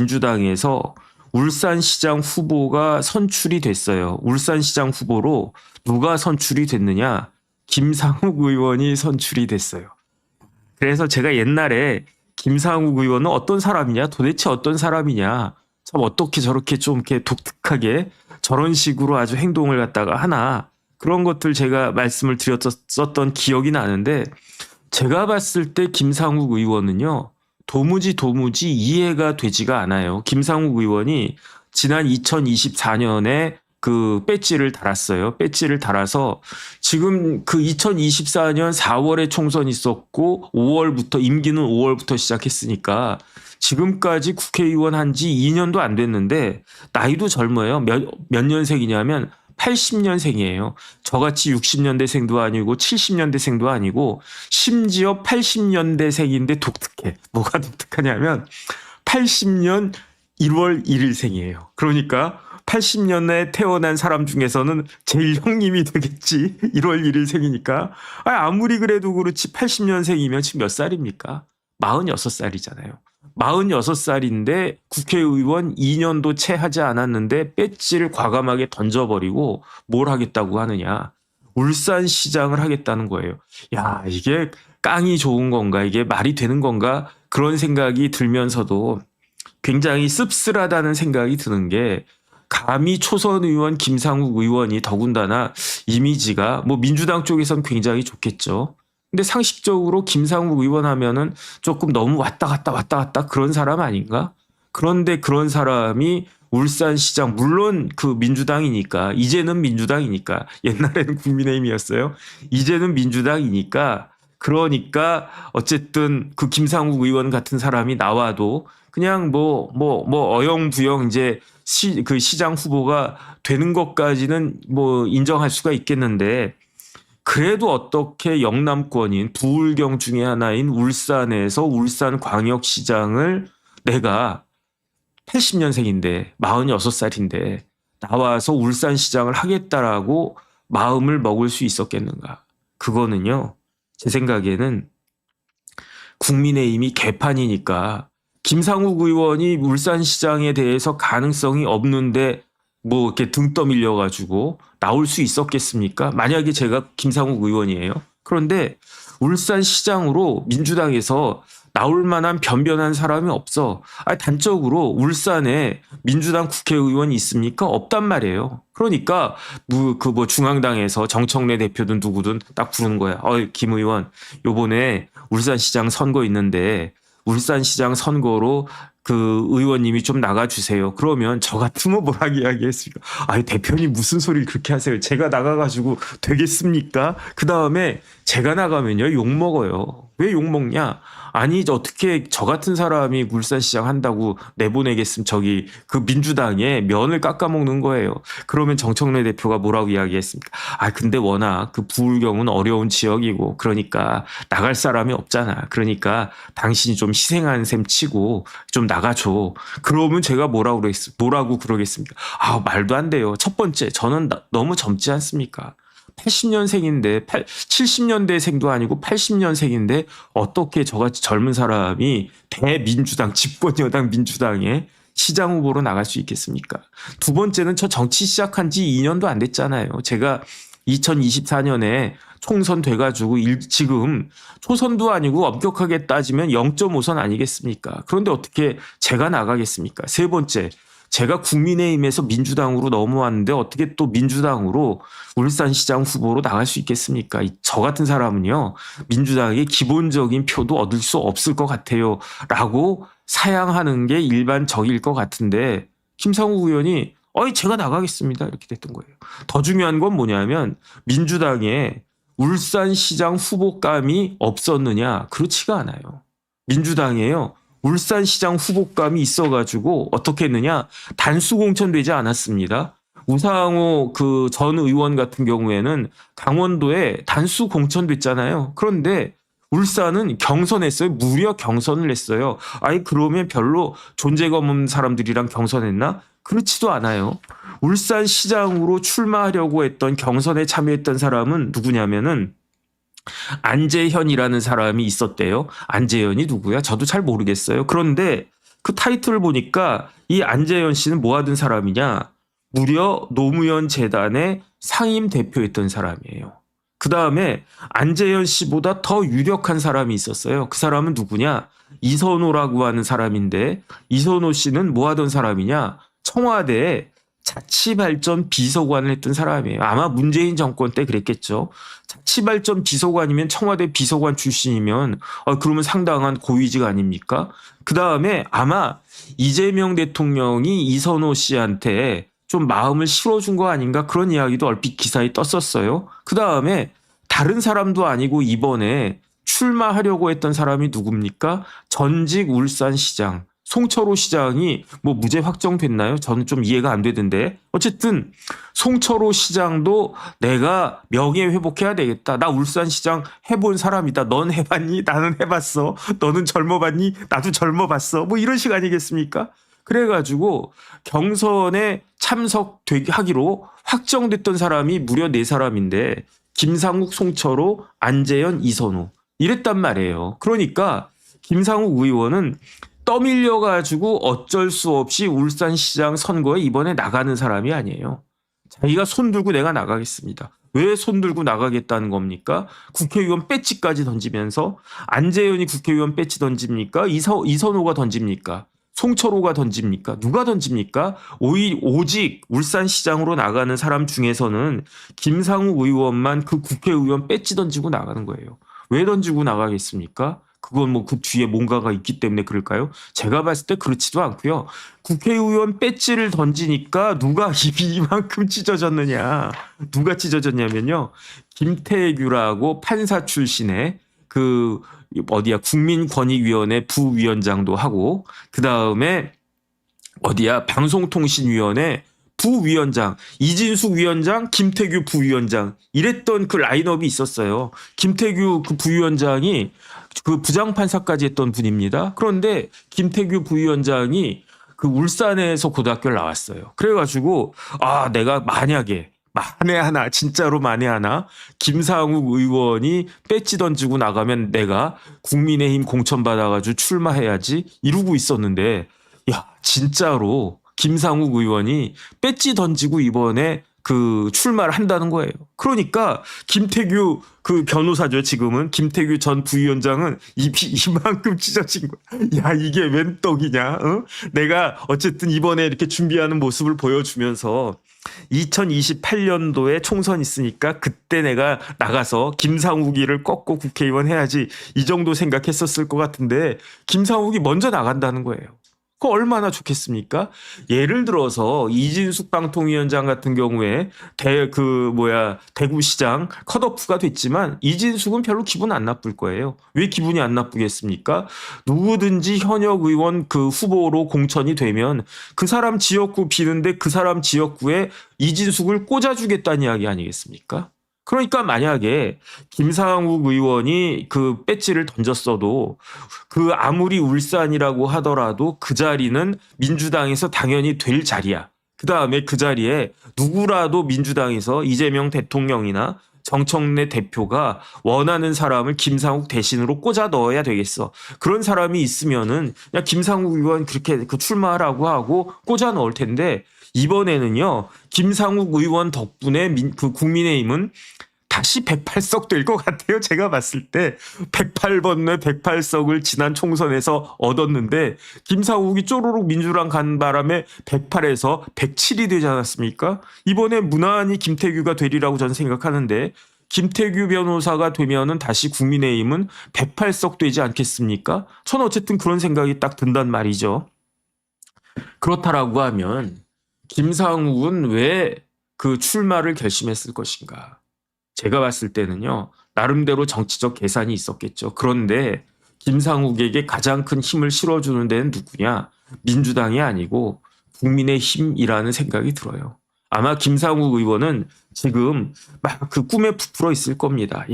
민주당에서 울산시장 후보가 선출이 됐어요. 울산시장 후보로 누가 선출이 됐느냐? 김상욱 의원이 선출이 됐어요. 그래서 제가 옛날에 김상욱 의원은 어떤 사람이냐? 도대체 어떤 사람이냐? 참 어떻게 저렇게 좀 이렇게 독특하게 저런 식으로 아주 행동을 갖다가 하나? 그런 것들 제가 말씀을 드렸었던 기억이 나는데 제가 봤을 때 김상욱 의원은요. 도무지 이해가 되지가 않아요. 김상욱 의원이 지난 2024년에 그 배지를 달았어요. 배지를 달아서 지금 그 2024년 4월에 총선이 있었고 5월부터 임기는 5월부터 시작했으니까 지금까지 국회의원 한 지 2년도 안 됐는데 나이도 젊어요. 몇 년생이냐면 80년생이에요. 저같이 60년대생도 아니고 70년대생도 아니고 심지어 80년대생인데 독특해. 뭐가 독특하냐면 80년 1월 1일생이에요. 그러니까 80년에 태어난 사람 중에서는 제일 형님이 되겠지. 1월 1일생이니까. 아무리 그래도 그렇지 80년생이면 지금 몇 살입니까? 46살이잖아요. 46살인데 국회의원 2년도 채 하지 않았는데 배지를 과감하게 던져버리고 뭘 하겠다고 하느냐. 울산시장을 하겠다는 거예요. 야, 이게 깡이 좋은 건가? 이게 말이 되는 건가? 그런 생각이 들면서도 굉장히 씁쓸하다는 생각이 드는 게 감히 초선 의원 김상욱 의원이 더군다나 이미지가 뭐 민주당 쪽에선 굉장히 좋겠죠. 근데 상식적으로 김상욱 의원 하면은 조금 너무 왔다 갔다 그런 사람 아닌가? 그런데 그런 사람이 울산시장 물론 그 민주당이니까 이제는 민주당이니까 옛날에는 국민의힘이었어요. 이제는 민주당이니까 그러니까 어쨌든 그 김상욱 의원 같은 사람이 나와도 그냥 뭐 어영부영 이제 그 시장 후보가 되는 것까지는 뭐 인정할 수가 있겠는데 그래도 어떻게 영남권인 부울경 중에 하나인 울산에서 울산광역시장을 내가 80년생인데 46살인데 나와서 울산시장을 하겠다라고 마음을 먹을 수 있었겠는가. 그거는요. 제 생각에는 국민의힘이 개판이니까 김상욱 의원이 울산시장에 대해서 가능성이 없는데 뭐 이렇게 등 떠밀려 가지고 나올 수 있었겠습니까? 만약에 제가 김상욱 의원이에요. 그런데 울산시장으로 민주당에서 나올 만한 변변한 사람이 없어. 단적으로 울산에 민주당 국회의원이 있습니까? 없단 말이에요. 그러니까 뭐 중앙당에서 정청래 대표든 누구든 딱 부르는 거야. 김 의원 요번에 울산시장 선거 있는데 울산시장 선거로 그 의원님이 좀 나가주세요. 그러면 저 같으면 뭐라 이야기했습니까? 대표님 무슨 소리를 그렇게 하세요? 제가 나가가지고 되겠습니까? 그 다음에 제가 나가면요 욕먹어요. 왜 욕먹냐? 아니 어떻게 저 같은 사람이 울산시장 한다고 내보내겠음 저기 그 민주당에 면을 깎아먹는 거예요. 그러면 정청래 대표가 뭐라고 이야기했습니까? 근데 워낙 그 부울경은 어려운 지역이고 그러니까 나갈 사람이 없잖아. 그러니까 당신이 좀 희생하는 셈 치고 좀 나가줘. 그러면 제가 뭐라고 그러겠습니까? 말도 안 돼요. 첫 번째 저는 너무 젊지 않습니까? 80년생인데 70년대생도 아니고 80년생인데 어떻게 저같이 젊은 사람이 대민주당 집권여당 민주당에 시장 후보로 나갈 수 있겠습니까? 두 번째는 저 정치 시작한 지 2년도 안 됐잖아요. 제가 2024년에 총선 돼가지고 지금 초선도 아니고 엄격하게 따지면 0.5선 아니겠습니까? 그런데 어떻게 제가 나가겠습니까? 세 번째 제가 국민의힘에서 민주당으로 넘어왔는데 어떻게 또 민주당으로 울산시장 후보로 나갈 수 있겠습니까? 저 같은 사람은요. 민주당의 기본적인 표도 얻을 수 없을 것 같아요. 라고 사양하는 게 일반적일 것 같은데 김상욱 의원이 제가 나가겠습니다. 이렇게 됐던 거예요. 더 중요한 건 뭐냐면 민주당에 울산시장 후보감이 없었느냐? 그렇지가 않아요. 민주당에요. 울산시장 후보감이 있어가지고 어떻게 했느냐 단수 공천되지 않았습니다. 우상호 그 전 의원 같은 경우에는 강원도에 단수 공천됐잖아요. 그런데 울산은 경선했어요. 무려 경선을 했어요. 그러면 별로 존재가 없는 사람들이랑 경선했나? 그렇지도 않아요. 울산시장으로 출마하려고 했던 경선에 참여했던 사람은 누구냐면은 안재현이라는 사람이 있었대요. 안재현이 누구야? 저도 잘 모르겠어요. 그런데 그 타이틀을 보니까 이 안재현 씨는 뭐 하던 사람이냐? 무려 노무현 재단의 상임 대표였던 사람이에요. 그 다음에 안재현 씨보다 더 유력한 사람이 있었어요. 그 사람은 누구냐? 이선호라고 하는 사람인데 이선호 씨는 뭐 하던 사람이냐? 청와대에 자치발전 비서관을 했던 사람이에요. 아마 문재인 정권 때 그랬겠죠. 자치발전 비서관이면 청와대 비서관 출신이면 그러면 상당한 고위직 아닙니까? 그 다음에 아마 이재명 대통령이 이선호 씨한테 좀 마음을 실어준 거 아닌가 그런 이야기도 얼핏 기사에 떴었어요. 그 다음에 다른 사람도 아니고 이번에 출마하려고 했던 사람이 누굽니까? 전직 울산시장 송철호 시장이 뭐 무죄 확정됐나요? 저는 좀 이해가 안 되던데. 어쨌든 송철호 시장도 내가 명예 회복해야 되겠다. 나 울산시장 해본 사람이다. 넌 해봤니? 나는 해봤어. 너는 젊어봤니? 나도 젊어봤어. 뭐 이런 식 아니겠습니까? 그래가지고 경선에 참석하기로 확정됐던 사람이 무려 4사람인데 김상욱, 송철호, 안재현, 이선호 이랬단 말이에요. 그러니까 김상욱 의원은 떠밀려가지고 어쩔 수 없이 울산시장 선거에 이번에 나가는 사람이 아니에요. 자기가 손 들고 내가 나가겠습니다. 왜 손 들고 나가겠다는 겁니까? 국회의원 배지까지 던지면서 안재현이 국회의원 배지 던집니까? 이선호가 던집니까? 송철호가 던집니까? 누가 던집니까? 오직 울산시장으로 나가는 사람 중에서는 김상욱 의원만 그 국회의원 배지 던지고 나가는 거예요. 왜 던지고 나가겠습니까? 그건 뭐 그 뒤에 뭔가가 있기 때문에 그럴까요? 제가 봤을 때 그렇지도 않고요. 국회의원 배지를 던지니까 누가 입이 이만큼 찢어졌느냐. 누가 찢어졌냐면요. 김태규라고 판사 출신의 국민권익위원회 부위원장도 하고 그다음에 방송통신위원회 부위원장, 이진숙 위원장, 김태규 부위원장 이랬던 그 라인업이 있었어요. 김태규 그 부위원장이 그 부장판사까지 했던 분입니다. 그런데 김태규 부위원장이 그 울산에서 고등학교를 나왔어요. 그래가지고 내가 진짜로 만에 하나 김상욱 의원이 배지 던지고 나가면 내가 국민의힘 공천받아가지고 출마해야지 이러고 있었는데 진짜로 김상욱 의원이 배지 던지고 이번에 그 출마를 한다는 거예요. 그러니까 김태규 그 변호사죠. 지금은 김태규 전 부위원장은 입이 이만큼 찢어진 거야. 이게 웬 떡이냐? 내가 어쨌든 이번에 이렇게 준비하는 모습을 보여주면서 2028년도에 총선 있으니까 그때 내가 나가서 김상욱이를 꺾고 국회의원 해야지 이 정도 생각했었을 것 같은데 김상욱이 먼저 나간다는 거예요. 그거 얼마나 좋겠습니까? 예를 들어서 이진숙 방통위원장 같은 경우에 대구시장 컷오프가 됐지만 이진숙은 별로 기분 안 나쁠 거예요. 왜 기분이 안 나쁘겠습니까? 누구든지 현역 의원 그 후보로 공천이 되면 그 사람 지역구 비는데 그 사람 지역구에 이진숙을 꽂아주겠다는 이야기 아니겠습니까? 그러니까 만약에 김상욱 의원이 그 배지를 던졌어도 그 아무리 울산이라고 하더라도 그 자리는 민주당에서 당연히 될 자리야. 그다음에 그 자리에 누구라도 민주당에서 이재명 대통령이나 정청래 대표가 원하는 사람을 김상욱 대신으로 꽂아 넣어야 되겠어. 그런 사람이 있으면은 그냥 김상욱 의원 그렇게 출마하라고 하고 꽂아 넣을 텐데 이번에는요, 김상욱 의원 덕분에 국민의힘은 다시 108석 될 것 같아요. 제가 봤을 때 108번에 108석을 지난 총선에서 얻었는데 김상욱이 쪼르륵 민주당 간 바람에 108에서 107이 되지 않았습니까? 이번에 무난히 김태규가 되리라고 저는 생각하는데 김태규 변호사가 되면은 다시 국민의힘은 108석 되지 않겠습니까? 저는 어쨌든 그런 생각이 딱 든단 말이죠. 그렇다라고 하면 김상욱은 왜 그 출마를 결심했을 것인가? 제가 봤을 때는요. 나름대로 정치적 계산이 있었겠죠. 그런데 김상욱에게 가장 큰 힘을 실어주는 데는 누구냐? 민주당이 아니고 국민의힘이라는 생각이 들어요. 아마 김상욱 의원은 지금 막 그 꿈에 부풀어 있을 겁니다.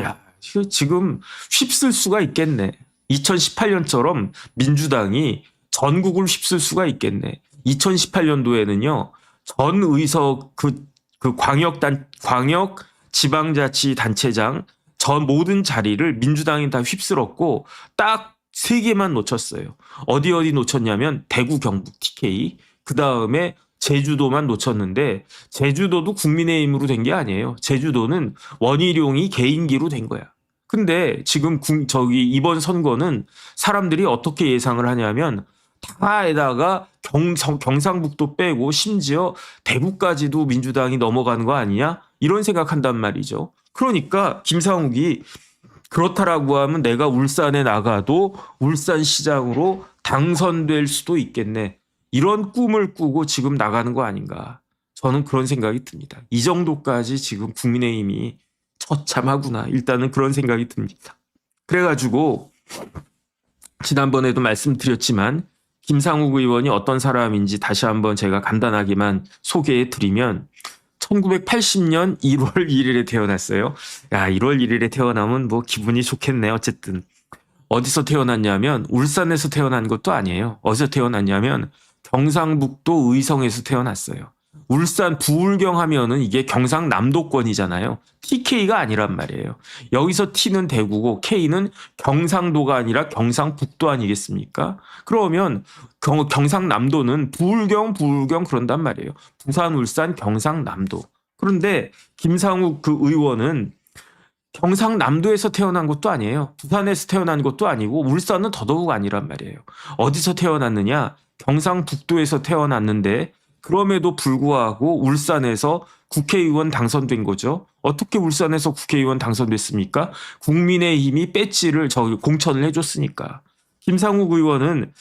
지금 휩쓸 수가 있겠네. 2018년처럼 민주당이 전국을 휩쓸 수가 있겠네. 2018년도에는요. 전 의석 광역 지방자치단체장 전 모든 자리를 민주당이 다 휩쓸었고 딱 3개만 놓쳤어요. 어디 놓쳤냐면 대구, 경북, TK. 그다음에 제주도만 놓쳤는데 제주도도 국민의힘으로 된 게 아니에요. 제주도는 원희룡이 개인기로 된 거야. 근데 지금 이번 선거는 사람들이 어떻게 예상을 하냐면 다에다가 경상북도 빼고 심지어 대구까지도 민주당이 넘어가는 거 아니냐? 이런 생각한단 말이죠. 그러니까 김상욱이 그렇다라고 하면 내가 울산에 나가도 울산시장으로 당선될 수도 있겠네. 이런 꿈을 꾸고 지금 나가는 거 아닌가. 저는 그런 생각이 듭니다. 이 정도까지 지금 국민의힘이 처참하구나. 일단은 그런 생각이 듭니다. 그래가지고 지난번에도 말씀드렸지만 김상욱 의원이 어떤 사람인지 다시 한번 제가 간단하게만 소개해 드리면 1980년 1월 1일에 태어났어요. 야, 1월 1일에 태어나면 뭐 기분이 좋겠네. 어쨌든 어디서 태어났냐면 울산에서 태어난 것도 아니에요. 어디서 태어났냐면 경상북도 의성에서 태어났어요. 울산 부울경 하면은 이게 경상남도권이잖아요. TK가 아니란 말이에요. 여기서 T는 대구고 K는 경상도가 아니라 경상북도 아니겠습니까? 그러면 경상남도는 부울경 그런단 말이에요. 부산, 울산, 경상남도. 그런데 김상욱 그 의원은 경상남도에서 태어난 것도 아니에요. 부산에서 태어난 것도 아니고 울산은 더더욱 아니란 말이에요. 어디서 태어났느냐? 경상북도에서 태어났는데 그럼에도 불구하고 울산에서 국회의원 당선된 거죠. 어떻게 울산에서 국회의원 당선됐습니까? 국민의힘이 배지를 공천을 해줬으니까. 김상욱 의원은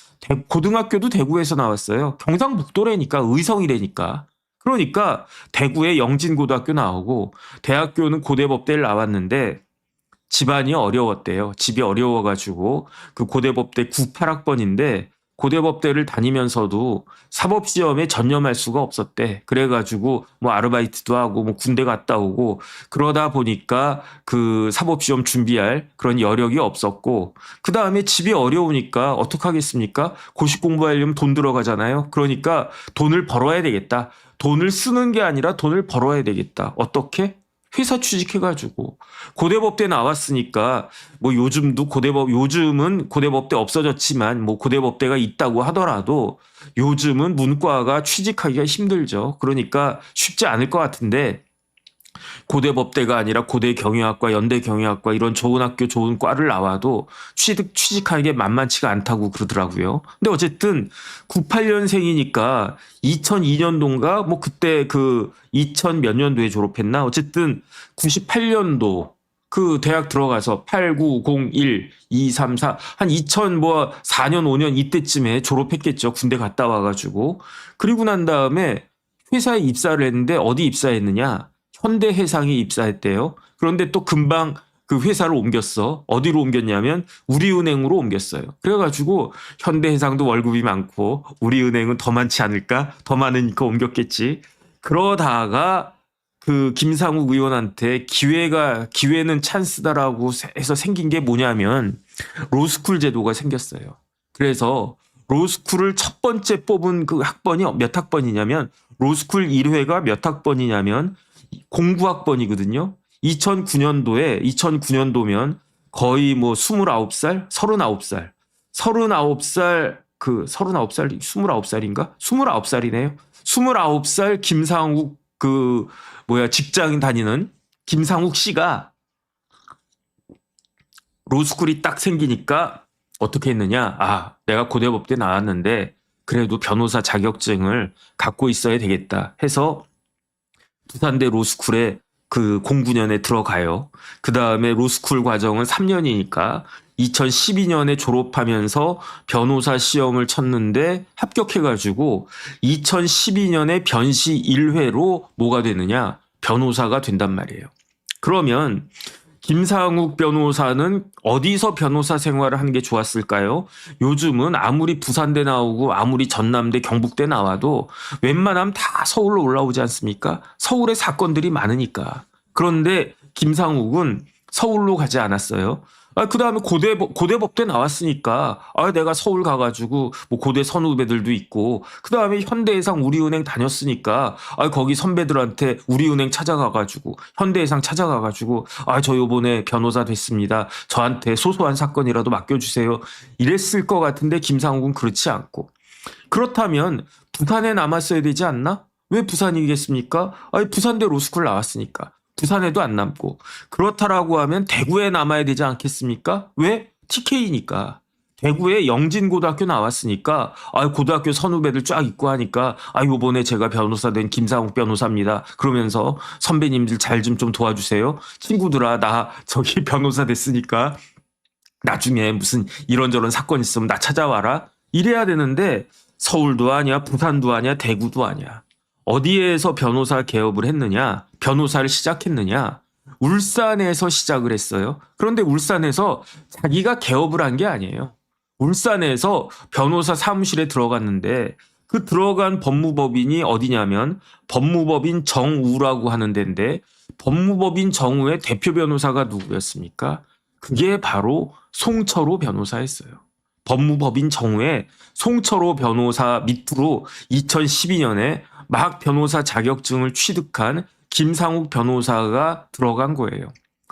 고등학교도 대구에서 나왔어요. 경상북도라니까, 의성이라니까. 그러니까 대구에 영진고등학교 나오고 대학교는 고대법대를 나왔는데 집안이 어려웠대요. 집이 어려워가지고 그 고대법대 98학번인데 고대법대를 다니면서도 사법시험에 전념할 수가 없었대. 그래가지고 뭐 아르바이트도 하고 뭐 군대 갔다 오고 그러다 보니까 그 사법시험 준비할 그런 여력이 없었고 그 다음에 집이 어려우니까 어떡하겠습니까? 고시 공부하려면 돈 들어가잖아요. 그러니까 돈을 벌어야 되겠다. 돈을 쓰는 게 아니라 돈을 벌어야 되겠다. 어떻게? 회사 취직해가지고 고대법대 나왔으니까 뭐 요즘은 고대법대 없어졌지만 뭐 고대법대가 있다고 하더라도 요즘은 문과가 취직하기가 힘들죠. 그러니까 쉽지 않을 것 같은데 고대법대가 아니라 고대경영학과, 연대경영학과 이런 좋은 학교, 좋은 과를 나와도 취직하는 게 만만치가 않다고 그러더라고요. 근데 어쨌든 98년생이니까 2002년도인가 뭐 그때 그 2000 몇 년도에 졸업했나? 어쨌든 98년도 그 대학 들어가서 8, 9, 0, 1, 2, 3, 4, 한 2000 뭐 4년, 5년 이때쯤에 졸업했겠죠. 군대 갔다 와가지고. 그리고 난 다음에 회사에 입사를 했는데 어디 입사했느냐? 현대해상에 입사했대요. 그런데 또 금방 그 회사를 옮겼어. 어디로 옮겼냐면 우리은행으로 옮겼어요. 그래가지고 현대해상도 월급이 많고 우리은행은 더 많지 않을까? 더 많으니까 옮겼겠지. 그러다가 그 김상욱 의원한테 기회는 찬스다라고 해서 생긴 게 뭐냐면 로스쿨 제도가 생겼어요. 그래서 로스쿨을 첫 번째 뽑은 그 학번이 몇 학번이냐면 로스쿨 1회가 몇 학번이냐면 09학번이거든요. 2009년도면 거의 뭐 29살, 39살, 29살인가? 29살이네요. 29살 김상욱 직장 다니는 김상욱 씨가 로스쿨이 딱 생기니까 어떻게 했느냐? 아, 내가 고대법대 나왔는데 그래도 변호사 자격증을 갖고 있어야 되겠다 해서 부산대 로스쿨에 그 09년에 들어가요. 그 다음에 로스쿨 과정은 3년이니까 2012년에 졸업하면서 변호사 시험을 쳤는데 합격해가지고 2012년에 변시 1회로 뭐가 되느냐? 변호사가 된단 말이에요. 그러면 김상욱 변호사는 어디서 변호사 생활을 하는 게 좋았을까요? 요즘은 아무리 부산대 나오고 아무리 전남대, 경북대 나와도 웬만하면 다 서울로 올라오지 않습니까? 서울에 사건들이 많으니까. 그런데 김상욱은 서울로 가지 않았어요. 그 다음에 고대법대 나왔으니까, 내가 서울 가가지고, 뭐 고대 선후배들도 있고, 그 다음에 현대해상 우리은행 다녔으니까, 거기 선배들한테 우리은행 찾아가가지고, 현대해상 찾아가가지고, 저 요번에 변호사 됐습니다. 저한테 소소한 사건이라도 맡겨주세요. 이랬을 것 같은데, 김상욱은 그렇지 않고. 그렇다면, 부산에 남았어야 되지 않나? 왜 부산이겠습니까? 부산대 로스쿨 나왔으니까. 부산에도 안 남고. 그렇다라고 하면 대구에 남아야 되지 않겠습니까? 왜? TK니까. 대구에 영진고등학교 나왔으니까 고등학교 선후배들 쫙 있고 하니까 요번에 제가 변호사 된 김상욱 변호사입니다. 그러면서 선배님들 잘 좀 도와주세요. 친구들아 나 저기 변호사 됐으니까 나중에 무슨 이런저런 사건 있으면 나 찾아와라. 이래야 되는데 서울도 아니야 부산도 아니야 대구도 아니야. 어디에서 변호사 개업을 했느냐? 변호사를 시작했느냐? 울산에서 시작을 했어요. 그런데 울산에서 자기가 개업을 한 게 아니에요. 울산에서 변호사 사무실에 들어갔는데 그 들어간 법무법인이 어디냐면 법무법인 정우라고 하는 데인데 법무법인 정우의 대표 변호사가 누구였습니까? 그게 바로 송철호 변호사였어요. 법무법인 정우의 송철호 변호사 밑으로 2012년에 막 변호사 자격증을 취득한 김상욱 변호사가 들어간 거예요.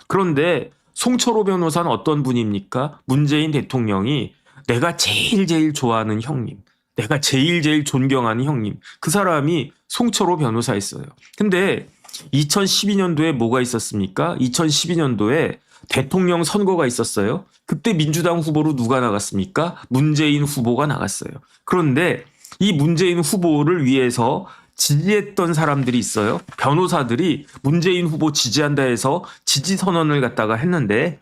그런데 송철호 변호사는 어떤 분입니까? 문재인 대통령이 내가 제일 좋아하는 형님, 내가 제일 존경하는 형님, 그 사람이 송철호 변호사였어요. 근데 2012년도에 뭐가 있었습니까? 2012년도에 대통령 선거가 있었어요. 그때 민주당 후보로 누가 나갔습니까? 문재인 후보가 나갔어요. 그런데 이 문재인 후보를 위해서 지지했던 사람들이 있어요. 변호사들이 문재인 후보 지지한다 해서 지지 선언을 갖다가 했는데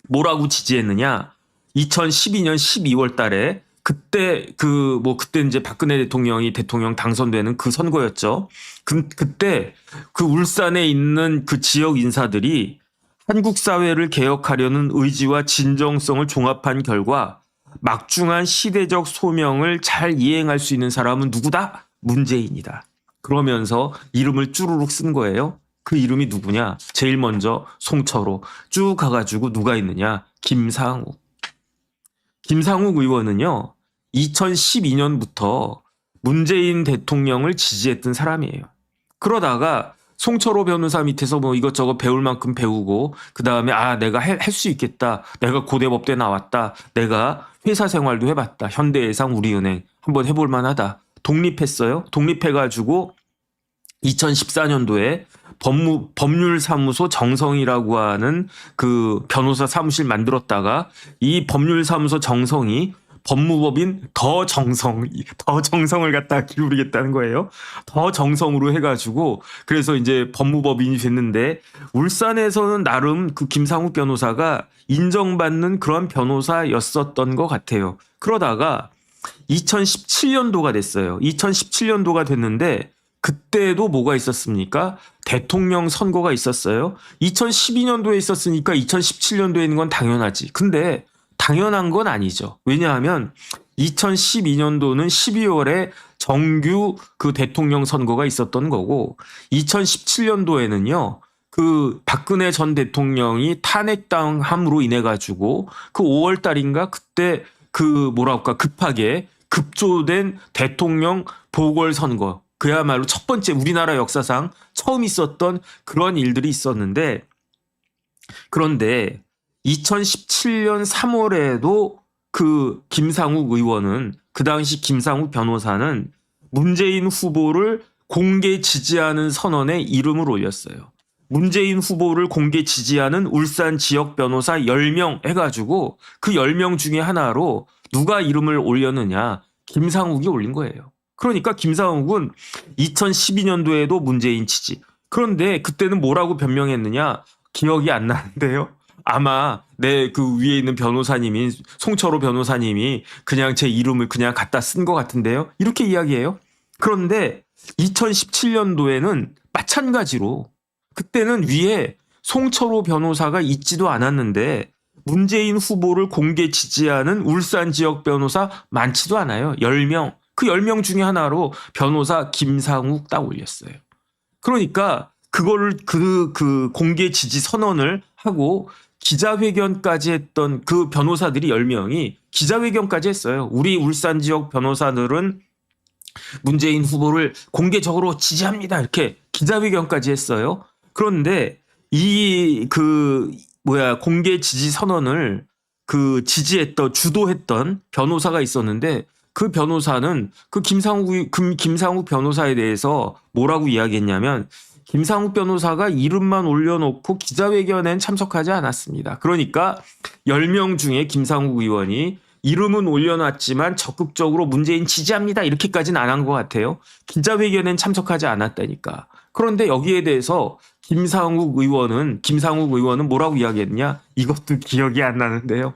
뭐라고 지지했느냐? 2012년 12월 달에 그때 그때 이제 박근혜 대통령이 대통령 당선되는 그 선거였죠. 그때 그 울산에 있는 그 지역 인사들이 한국 사회를 개혁하려는 의지와 진정성을 종합한 결과 막중한 시대적 소명을 잘 이행할 수 있는 사람은 누구다? 문재인이다. 그러면서 이름을 쭈루룩 쓴 거예요. 그 이름이 누구냐? 제일 먼저 송철호. 쭉 가가지고 누가 있느냐? 김상욱. 김상욱 의원은요. 2012년부터 문재인 대통령을 지지했던 사람이에요. 그러다가 송철호 변호사 밑에서 뭐 이것저것 배울 만큼 배우고 그 다음에 내가 할 수 있겠다. 내가 고대법대 나왔다. 내가 회사 생활도 해봤다. 현대해상 우리은행 한번 해볼 만하다. 독립했어요. 독립해가지고 2014년도에 법률사무소 정성이라고 하는 그 변호사 사무실 만들었다가 이 법률사무소 정성이 법무법인 더 정성을 갖다 기울이겠다는 거예요. 더 정성으로 해가지고 그래서 이제 법무법인이 됐는데 울산에서는 나름 그 김상욱 변호사가 인정받는 그런 변호사였었던 것 같아요. 그러다가 2017년도가 됐어요. 2017년도가 됐는데 그때도 뭐가 있었습니까? 대통령 선거가 있었어요. 2012년도에 있었으니까 2017년도에 있는 건 당연하지. 근데 당연한 건 아니죠. 왜냐하면 2012년도는 12월에 정규 그 대통령 선거가 있었던 거고 2017년도에는요. 그 박근혜 전 대통령이 탄핵당함으로 인해 가지고 그 5월 달인가 그때 그 급하게 급조된 대통령 보궐선거 그야말로 첫 번째 우리나라 역사상 처음 있었던 그런 일들이 있었는데 그런데 2017년 3월에도 그 김상욱 의원은 그 당시 김상욱 변호사는 문재인 후보를 공개 지지하는 선언에 이름을 올렸어요. 문재인 후보를 공개 지지하는 울산 지역 변호사 10명 해가지고 그 10명 중에 하나로 누가 이름을 올렸느냐? 김상욱이 올린 거예요. 그러니까 김상욱은 2012년도에도 문재인 지지. 그런데 그때는 뭐라고 변명했느냐? 기억이 안 나는데요. 아마 내 그 위에 있는 변호사님이 송철호 변호사님이 그냥 제 이름을 그냥 갖다 쓴 것 같은데요. 이렇게 이야기해요. 그런데 2017년도에는 마찬가지로 그때는 위에 송철호 변호사가 있지도 않았는데 문재인 후보를 공개 지지하는 울산 지역 변호사 많지도 않아요. 10명. 그 10명 중에 하나로 변호사 김상욱 딱 올렸어요. 그러니까 그거를 그 공개 지지 선언을 하고 기자회견까지 했던 그 변호사들이 10명이 기자회견까지 했어요. 우리 울산 지역 변호사들은 문재인 후보를 공개적으로 지지합니다. 이렇게 기자회견까지 했어요. 그런데 공개 지지 선언을 주도했던 변호사가 있었는데 그 변호사는 김상욱 변호사에 대해서 뭐라고 이야기했냐면 김상욱 변호사가 이름만 올려놓고 기자회견엔 참석하지 않았습니다. 그러니까 10명 중에 김상욱 의원이 이름은 올려놨지만 적극적으로 문재인 지지합니다. 이렇게까지는 안 한 것 같아요. 기자회견엔 참석하지 않았다니까. 그런데 여기에 대해서 김상욱 의원은 뭐라고 이야기했냐? 이것도 기억이 안 나는데요.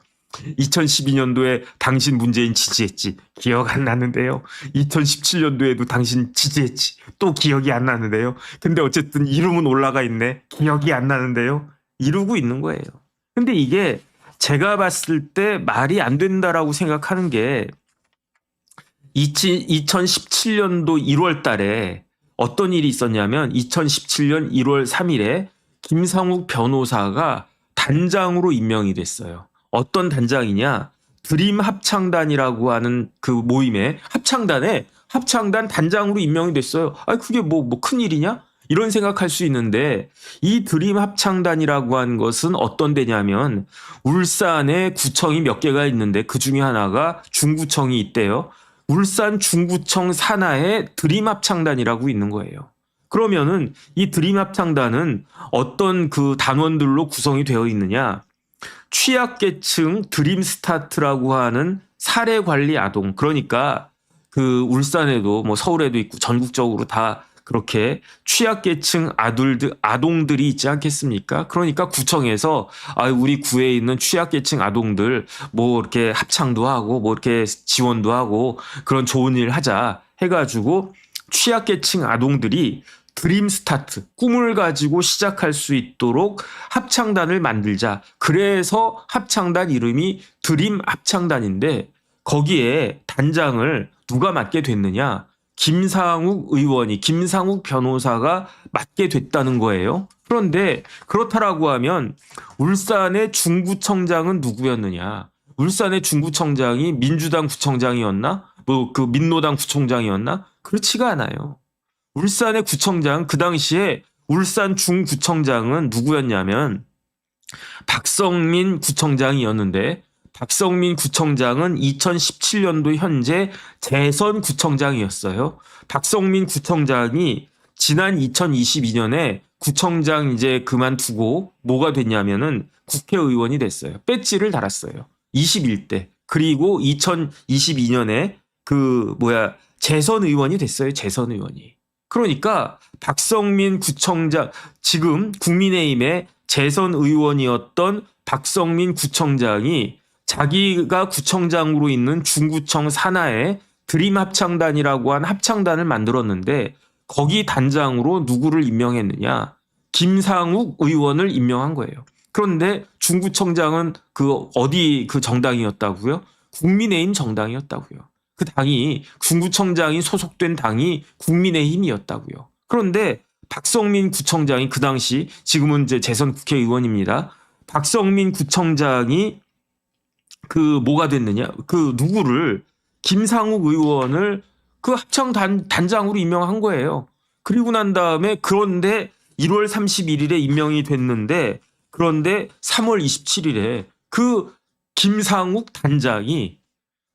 2012년도에 당신 문재인 지지했지. 기억 안 나는데요. 2017년도에도 당신 지지했지. 또 기억이 안 나는데요. 근데 어쨌든 이름은 올라가 있네. 기억이 안 나는데요. 이러고 있는 거예요. 근데 이게 제가 봤을 때 말이 안 된다라고 생각하는 게 2017년도 1월 달에 어떤 일이 있었냐면 2017년 1월 3일에 김상욱 변호사가 단장으로 임명이 됐어요. 어떤 단장이냐? 드림 합창단이라고 하는 그 모임에 합창단 단장으로 임명이 됐어요. 그게 뭐 큰일이냐? 이런 생각할 수 있는데 이 드림 합창단이라고 하는 것은 어떤 데냐면 울산에 구청이 몇 개가 있는데 그 중에 하나가 중구청이 있대요. 울산 중구청 산하에 드림 합창단이라고 있는 거예요. 그러면은 이 드림 합창단은 어떤 그 단원들로 구성이 되어 있느냐? 취약계층 드림 스타트라고 하는 사례관리 아동, 그러니까 그 울산에도 뭐 서울에도 있고 전국적으로 다 그렇게 취약계층 아동들이 있지 않겠습니까? 그러니까 구청에서 우리 구에 있는 취약계층 아동들 뭐 이렇게 합창도 하고 뭐 이렇게 지원도 하고 그런 좋은 일 하자 해가지고 취약계층 아동들이 드림 스타트, 꿈을 가지고 시작할 수 있도록 합창단을 만들자. 그래서 합창단 이름이 드림 합창단인데 거기에 단장을 누가 맡게 됐느냐? 김상욱 변호사가 맡게 됐다는 거예요. 그런데 그렇다라고 하면 울산의 중구청장은 누구였느냐? 울산의 중구청장이 민주당 구청장이었나? 민노당 구청장이었나? 그렇지가 않아요. 울산의 구청장, 그 당시에 울산 중구청장은 누구였냐면 박성민 구청장이었는데 박성민 구청장은 2017년도 현재 재선 구청장이었어요. 박성민 구청장이 지난 2022년에 구청장 이제 그만두고 뭐가 됐냐면은 국회의원이 됐어요. 배지를 달았어요. 21대. 그리고 2022년에 재선 의원이 됐어요. 재선 의원이. 그러니까 박성민 구청장, 지금 국민의힘의 재선 의원이었던 박성민 구청장이 자기가 구청장으로 있는 중구청 산하에 드림 합창단이라고 한 합창단을 만들었는데 거기 단장으로 누구를 임명했느냐? 김상욱 의원을 임명한 거예요. 그런데 중구청장은 어디 정당이었다고요? 국민의힘 정당이었다고요. 그 당이 중구청장이 소속된 당이 국민의힘이었다고요. 그런데 박성민 구청장이 그 당시 지금은 이제 재선 국회의원입니다. 박성민 구청장이 뭐가 됐느냐? 누구를 김상욱 의원을 합창단장으로 임명한 거예요. 그리고 난 다음에 그런데 1월 31일에 임명이 됐는데 그런데 3월 27일에 김상욱 단장이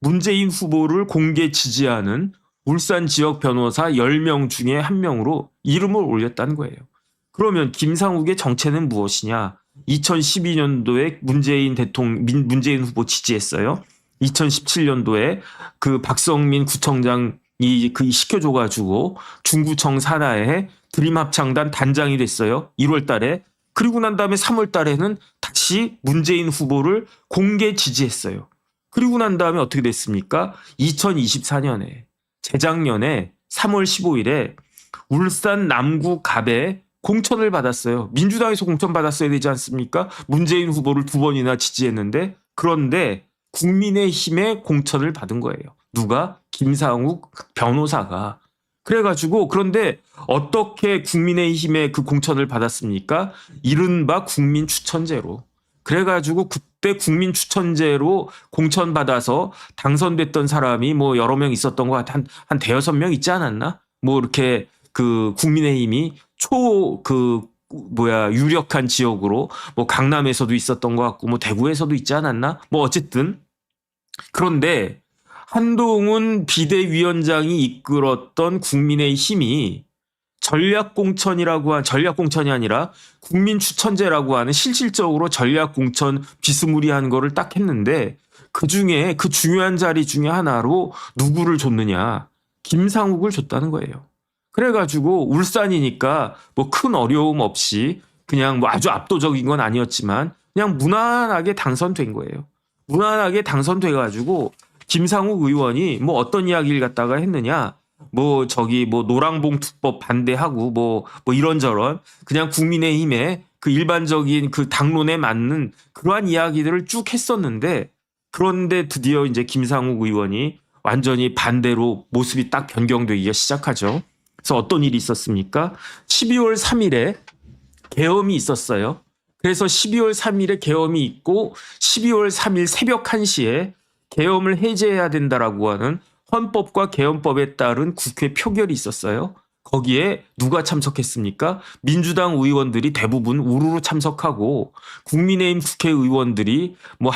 문재인 후보를 공개 지지하는 울산 지역 변호사 10명 중에 1명으로 이름을 올렸다는 거예요. 그러면 김상욱의 정체는 무엇이냐? 2012년도에 문재인 후보 지지했어요. 2017년도에 박성민 구청장이 시켜줘가지고 중구청 산하에 드림 합창단 단장이 됐어요. 1월 달에. 그리고 난 다음에 3월 달에는 다시 문재인 후보를 공개 지지했어요. 그리고 난 다음에 어떻게 됐습니까? 2024년에 재작년에 3월 15일에 울산 남구 갑에 공천을 받았어요. 민주당에서 공천 받았어야 되지 않습니까? 문재인 후보를 2번이나 지지했는데 그런데 국민의힘의 공천을 받은 거예요. 누가? 김상욱 변호사가. 그래가지고 그런데 어떻게 국민의힘의 그 공천을 받았습니까? 이른바 국민 추천제로. 그래가지고 그때 국민 추천제로 공천받아서 당선됐던 사람이 뭐 여러 명 있었던 것 같아. 한 대여섯 명 있지 않았나? 뭐 이렇게 그 국민의힘이 유력한 지역으로 뭐 강남에서도 있었던 것 같고 뭐 대구에서도 있지 않았나? 뭐 어쨌든 그런데 한동훈 비대위원장이 이끌었던 국민의힘이 전략공천이 아니라 국민추천제라고 하는 실질적으로 전략공천 비스무리한 거를 딱 했는데 그중에 그 중요한 자리 중에 하나로 누구를 줬느냐. 김상욱을 줬다는 거예요. 그래가지고 울산이니까 뭐 큰 어려움 없이 그냥 뭐 아주 압도적인 건 아니었지만 그냥 무난하게 당선된 거예요. 무난하게 당선돼가지고 김상욱 의원이 뭐 어떤 이야기를 갖다가 했느냐. 뭐 노랑봉투법 반대하고 뭐 이런저런 그냥 국민의힘의 그 일반적인 그 당론에 맞는 그러한 이야기들을 쭉 했었는데 그런데 드디어 이제 김상욱 의원이 완전히 반대로 모습이 딱 변경되기가 시작하죠. 그래서 어떤 일이 있었습니까? 12월 3일에 계엄이 있었어요. 그래서 12월 3일에 계엄이 있고 12월 3일 새벽 1시에 계엄을 해제해야 된다라고 하는 헌법과 계엄법에 따른 국회 표결이 있었어요. 거기에 누가 참석했습니까? 민주당 의원들이 대부분 우르르 참석하고 국민의힘 국회의원들이 뭐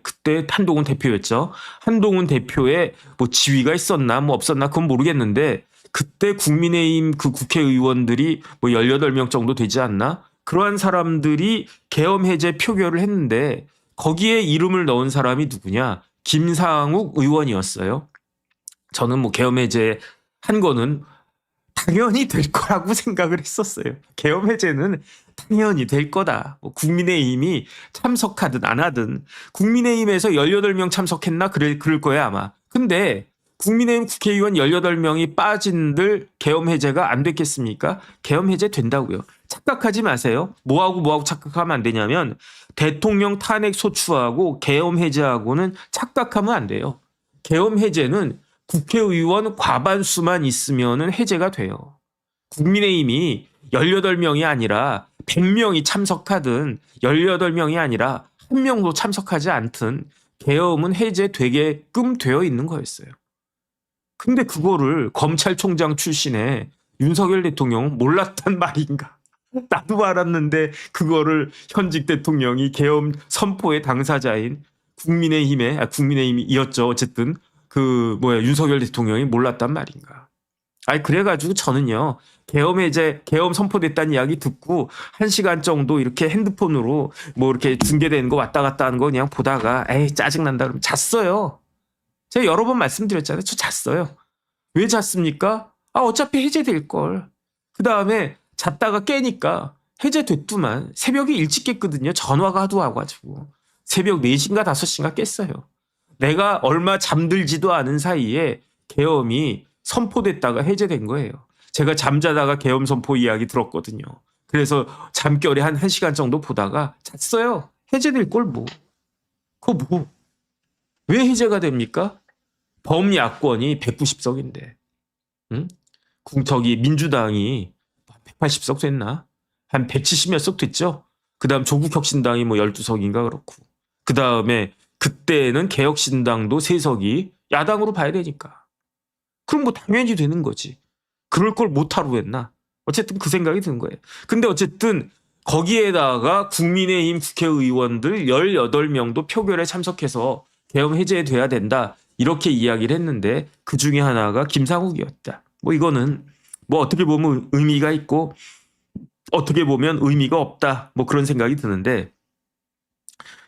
그때 한동훈 대표였죠. 한동훈 대표의 뭐 지위가 있었나 뭐 없었나 그건 모르겠는데 그때 국민의힘 그 국회의원들이 뭐 18명 정도 되지 않나? 그러한 사람들이 계엄 해제 표결을 했는데 거기에 이름을 넣은 사람이 누구냐? 김상욱 의원이었어요. 저는 뭐 계엄 해제 한 거는 당연히 될 거라고 생각을 했었어요. 계엄 해제는 당연히 될 거다. 뭐 국민의힘이 참석하든 안 하든 국민의힘에서 18명 참석했나 그럴 거야 아마. 근데 국민의힘 국회의원 18명이 빠진들 계엄 해제가 안 됐겠습니까? 계엄 해제 된다고요. 착각하지 마세요. 뭐하고 착각하면 안 되냐면 대통령 탄핵 소추하고 계엄 해제하고는 착각하면 안 돼요. 계엄 해제는 국회의원 과반수만 있으면 해제가 돼요. 국민의힘이 18명이 아니라 100명이 참석하든 18명이 아니라 1명도 참석하지 않든 계엄은 해제되게끔 되어 있는 거였어요. 근데 그거를 검찰총장 출신의 윤석열 대통령은 몰랐단 말인가. 나도 알았는데 그거를 현직 대통령이 계엄 선포의 당사자인 국민의힘이었죠. 어쨌든 윤석열 대통령이 몰랐단 말인가. 그래가지고 저는요, 계엄 선포됐다는 이야기 듣고 1시간 정도 이렇게 핸드폰으로 뭐 이렇게 중계되는 거 왔다 갔다 하는 거 그냥 보다가 짜증난다 그러면 잤어요. 제가 여러 번 말씀드렸잖아요. 저 잤어요. 왜 잤습니까? 어차피 해제될 걸. 그 다음에 잤다가 깨니까 해제됐더만 새벽에 일찍 깼거든요. 전화가 하도 와가지고. 새벽 4시인가 5시인가 깼어요. 내가 얼마 잠들지도 않은 사이에 계엄이 선포됐다가 해제된 거예요. 제가 잠자다가 계엄 선포 이야기 들었거든요. 그래서 잠결에 한 1시간 정도 보다가 잤어요. 해제될 걸 뭐. 그거 뭐. 왜 해제가 됩니까? 범야권이 190석인데. 응? 민주당이 180석 됐나? 한 170몇 석 됐죠? 그 다음 조국혁신당이 뭐 12석인가 그렇고. 그 다음에 그때는 개혁신당도 3석이 야당으로 봐야 되니까. 그럼 뭐 당연히 되는 거지. 그럴 걸 못하러 했나? 어쨌든 그 생각이 든 거예요. 근데 어쨌든 거기에다가 국민의힘 국회의원들 18명도 표결에 참석해서 계엄 해제돼야 된다. 이렇게 이야기를 했는데 그 중에 하나가 김상욱이었다. 뭐 이거는 뭐 어떻게 보면 의미가 있고 어떻게 보면 의미가 없다. 뭐 그런 생각이 드는데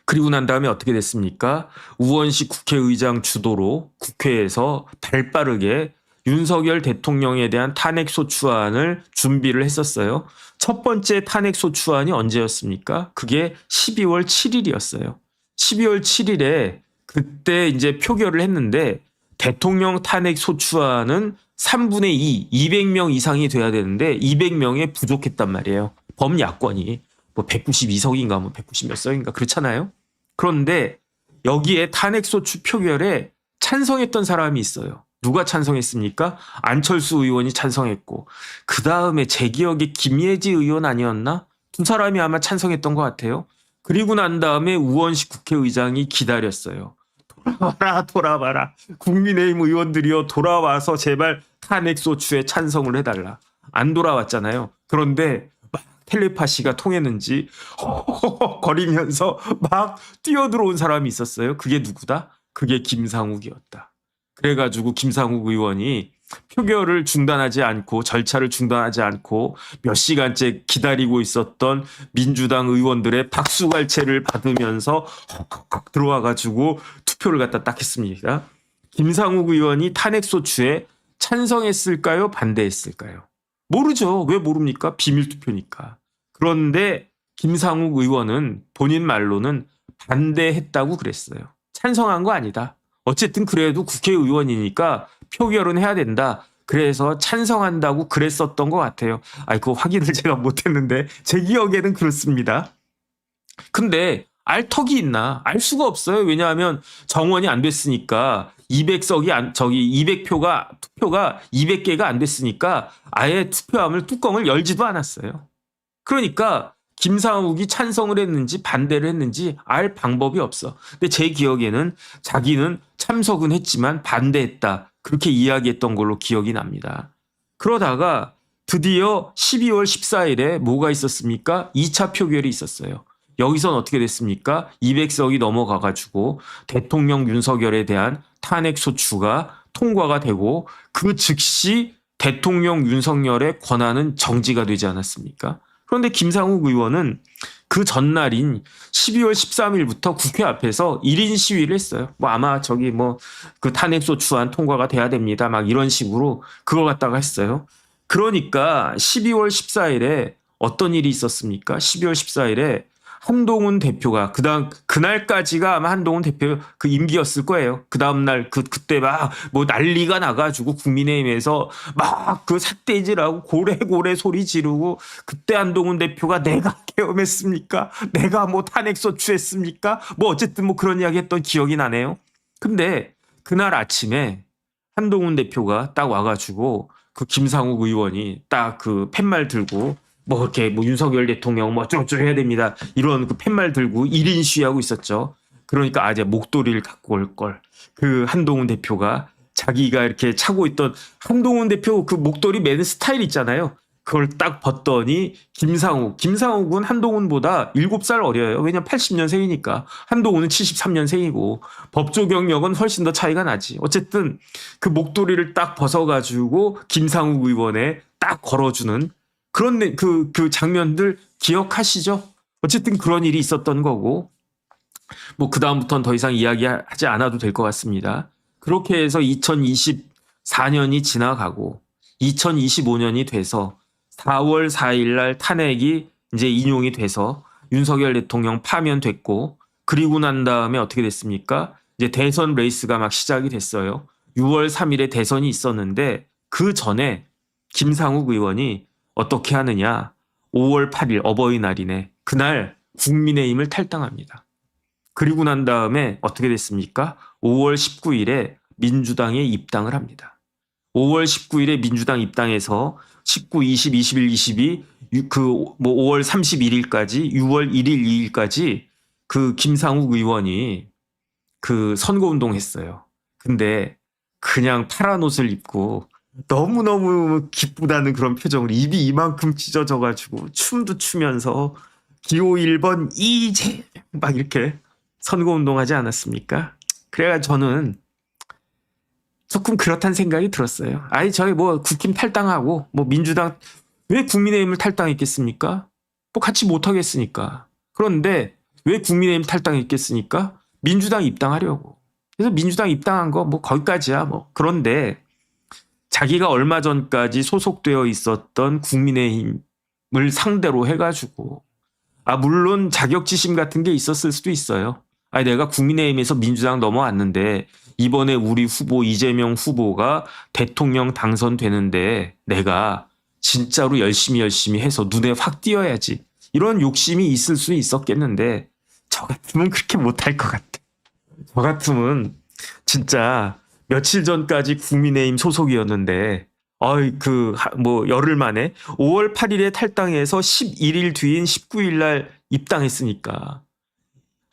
그리고 난 다음에 어떻게 됐습니까? 우원식 국회의장 주도로 국회에서 발빠르게 윤석열 대통령에 대한 탄핵소추안을 준비를 했었어요. 첫 번째 탄핵소추안이 언제였습니까? 그게 12월 7일이었어요. 12월 7일에 그때 이제 표결을 했는데 대통령 탄핵소추안은 3분의 2, 200명 이상이 돼야 되는데 200명에 부족했단 말이에요. 범야권이. 뭐 192석인가 뭐 190몇 석인가 그렇잖아요. 그런데 여기에 탄핵소추 표결에 찬성했던 사람이 있어요. 누가 찬성했습니까? 안철수 의원이 찬성했고 그 다음에 제 기억에 김예지 의원 아니었나? 두 사람이 아마 찬성했던 것 같아요. 그리고 난 다음에 우원식 국회의장이 기다렸어요. 돌아와라. 국민의힘 의원들이여 돌아와서 제발 탄핵소추에 찬성을 해달라. 안 돌아왔잖아요. 그런데 막 텔레파시가 통했는지 거리면서 막 뛰어들어온 사람이 있었어요. 그게 누구다? 그게 김상욱이었다. 그래가지고 김상욱 의원이 표결을 중단하지 않고 절차를 중단하지 않고 몇 시간째 기다리고 있었던 민주당 의원들의 박수갈채를 받으면서 헉헉헉 들어와가지고 투표를 갖다 딱 했습니다. 김상욱 의원이 탄핵소추에 찬성했을까요? 반대했을까요? 모르죠. 왜 모릅니까? 비밀투표니까. 그런데 김상욱 의원은 본인 말로는 반대했다고 그랬어요. 찬성한 거 아니다. 어쨌든 그래도 국회의원이니까 표결은 해야 된다. 그래서 찬성한다고 그랬었던 것 같아요. 그 확인을 제가 못했는데 제 기억에는 그렇습니다. 근데 알 턱이 있나? 알 수가 없어요. 왜냐하면 정원이 안 됐으니까 200표가 투표가 200개가 안 됐으니까 아예 투표함을 뚜껑을 열지도 않았어요. 그러니까 김상욱이 찬성을 했는지 반대를 했는지 알 방법이 없어. 근데 제 기억에는 자기는 참석은 했지만 반대했다. 그렇게 이야기했던 걸로 기억이 납니다. 그러다가 드디어 12월 14일에 뭐가 있었습니까? 2차 표결이 있었어요. 여기선 어떻게 됐습니까? 200석이 넘어가가지고 대통령 윤석열에 대한 탄핵소추가 통과가 되고 그 즉시 대통령 윤석열의 권한은 정지가 되지 않았습니까? 그런데 김상욱 의원은 그 전날인 12월 13일부터 국회 앞에서 1인 시위를 했어요. 아마 그 탄핵소추안 통과가 돼야 됩니다. 막 이런 식으로 그걸 갖다가 했어요. 그러니까 12월 14일에 어떤 일이 있었습니까? 12월 14일에 한동훈 대표가 그날까지가 아마 한동훈 대표 그 임기였을 거예요. 그 다음날 그때 막 난리가 나가지고 국민의힘에서 막 그 삿대질하고 고래고래 소리 지르고 그때 한동훈 대표가 내가 계엄했습니까? 내가 탄핵소추했습니까? 어쨌든 그런 이야기 했던 기억이 나네요. 근데 그날 아침에 한동훈 대표가 딱 와가지고 그 김상욱 의원이 딱 그 팻말 들고 이렇게 윤석열 대통령 어쩌고저쩌고 해야 됩니다. 이런 그 팻말 들고 1인 시위하고 있었죠. 그러니까 이제 목도리를 갖고 올 걸. 그 한동훈 대표가 자기가 이렇게 차고 있던 한동훈 대표 그 목도리 매는 스타일 있잖아요. 그걸 딱 벗더니 김상욱은 한동훈보다 7살 어려요. 왜냐면 80년생이니까. 한동훈은 73년생이고 법조 경력은 훨씬 더 차이가 나지. 어쨌든 그 목도리를 딱 벗어가지고 김상욱 의원에 딱 걸어주는 그런 그 장면들 기억하시죠? 어쨌든 그런 일이 있었던 거고 그 다음부터는 더 이상 이야기하지 않아도 될 것 같습니다. 그렇게 해서 2024년이 지나가고 2025년이 돼서 4월 4일 날 탄핵이 이제 인용이 돼서 윤석열 대통령 파면됐고 그리고 난 다음에 어떻게 됐습니까? 이제 대선 레이스가 막 시작이 됐어요. 6월 3일에 대선이 있었는데 그 전에 김상욱 의원이 어떻게 하느냐? 5월 8일 어버이날이네. 그날 국민의힘을 탈당합니다. 그리고 난 다음에 어떻게 됐습니까? 5월 19일에 민주당에 입당을 합니다. 5월 19일에 민주당 입당해서 19, 20, 21, 22, 5월 31일까지, 6월 1일, 2일까지 그 김상욱 의원이 그 선거운동 했어요. 근데 그냥 파란 옷을 입고 너무너무 기쁘다는 그런 표정을 입이 이만큼 찢어져가지고 춤도 추면서 기호 1번 이재 막 이렇게 선거운동하지 않았습니까? 그래가지고 저는 조금 그렇다는 생각이 들었어요. 저희 국힘 탈당하고 민주당 왜 국민의힘을 탈당했겠습니까? 같이 못하겠으니까. 그런데 왜 국민의힘 탈당했겠습니까? 민주당 입당하려고. 그래서 민주당 입당한 거 거기까지야 그런데 자기가 얼마 전까지 소속되어 있었던 국민의힘을 상대로 해가지고 물론 자격지심 같은 게 있었을 수도 있어요. 내가 국민의힘에서 민주당 넘어왔는데 이번에 우리 후보 이재명 후보가 대통령 당선되는데 내가 진짜로 열심히 해서 눈에 확 띄어야지. 이런 욕심이 있을 수 있었겠는데 저 같으면 그렇게 못할 것 같아. 저 같으면 진짜 며칠 전까지 국민의힘 소속이었는데 열흘 만에 5월 8일에 탈당해서 11일 뒤인 19일 날 입당했으니까